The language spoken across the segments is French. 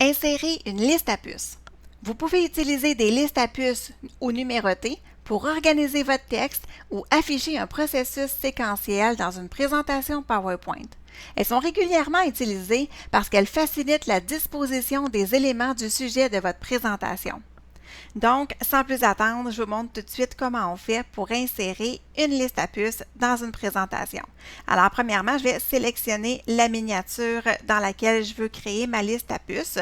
Insérer une liste à puces. Vous pouvez utiliser des listes à puces ou numérotées pour organiser votre texte ou afficher un processus séquentiel dans une présentation PowerPoint. Elles sont régulièrement utilisées parce qu'elles facilitent la disposition des éléments du sujet de votre présentation. Donc, sans plus attendre, je vous montre tout de suite comment on fait pour insérer une liste à puces dans une présentation. Alors, premièrement, je vais sélectionner la miniature dans laquelle je veux créer ma liste à puces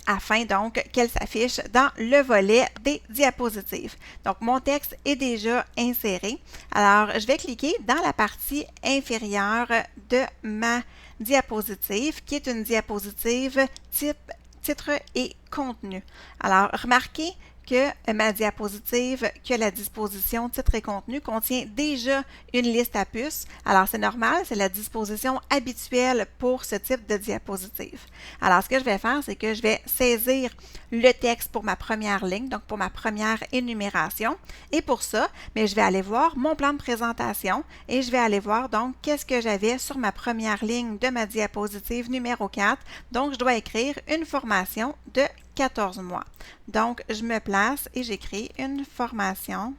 afin donc qu'elle s'affiche dans le volet des diapositives. Donc, mon texte est déjà inséré. Alors, je vais cliquer dans la partie inférieure de ma diapositive, qui est une diapositive type titre et contenu. Alors, remarquez que ma diapositive qui a la disposition titre et contenu contient déjà une liste à puces. Alors, c'est normal, c'est la disposition habituelle pour ce type de diapositive. Alors, ce que je vais faire, c'est que je vais saisir le texte pour ma première ligne, donc pour ma première énumération. Et pour ça, je vais aller voir mon plan de présentation et je vais aller voir donc qu'est-ce que j'avais sur ma première ligne de ma diapositive numéro 4. Donc, je dois écrire une formation de 14 mois. Donc, je me place et j'écris une formation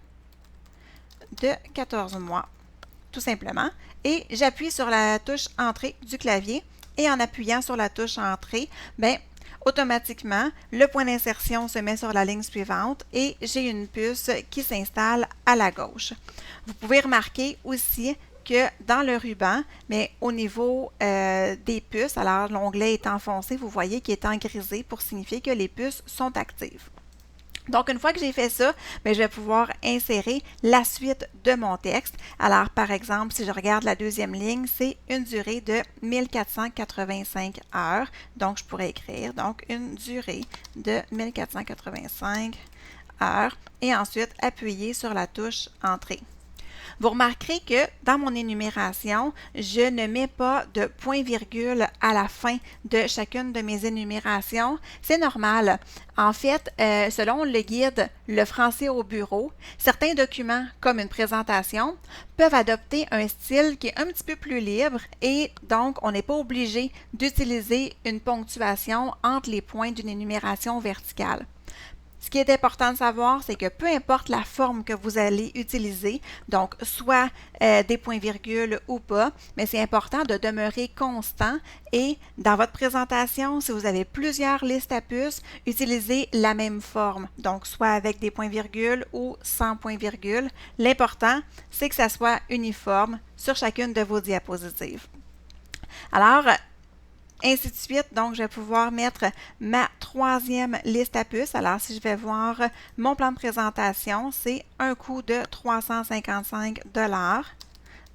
de 14 mois, tout simplement. Et j'appuie sur la touche Entrée du clavier et en appuyant sur la touche Entrée, automatiquement, le point d'insertion se met sur la ligne suivante et j'ai une puce qui s'installe à la gauche. Vous pouvez remarquer aussi que dans le ruban, mais au niveau des puces, alors l'onglet est enfoncé, vous voyez qu'il est en grisé pour signifier que les puces sont actives. Donc, une fois que j'ai fait ça, je vais pouvoir insérer la suite de mon texte. Alors, par exemple, si je regarde la deuxième ligne, c'est une durée de 1485 heures. Donc, je pourrais écrire une durée de 1485 heures et ensuite appuyer sur la touche Entrée. Vous remarquerez que dans mon énumération, je ne mets pas de point-virgule à la fin de chacune de mes énumérations. C'est normal. En fait, selon le guide Le français au bureau, certains documents, comme une présentation, peuvent adopter un style qui est un petit peu plus libre et donc on n'est pas obligé d'utiliser une ponctuation entre les points d'une énumération verticale. Ce qui est important de savoir, c'est que peu importe la forme que vous allez utiliser, donc soit des points-virgules ou pas, mais c'est important de demeurer constant et dans votre présentation, si vous avez plusieurs listes à puces, utilisez la même forme, donc soit avec des points-virgules ou sans points-virgules. L'important, c'est que ça soit uniforme sur chacune de vos diapositives. Alors, ainsi de suite, donc je vais pouvoir mettre ma troisième liste à puces. Alors, si je vais voir mon plan de présentation, c'est un coût de 355 $.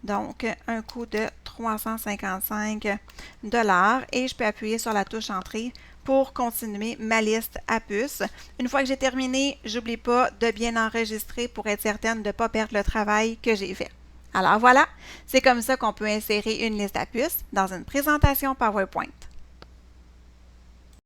Donc, un coût de 355 $ et je peux appuyer sur la touche Entrée pour continuer ma liste à puces. Une fois que j'ai terminé, j'oublie pas de bien enregistrer pour être certaine de ne pas perdre le travail que j'ai fait. Alors voilà, c'est comme ça qu'on peut insérer une liste à puces dans une présentation PowerPoint.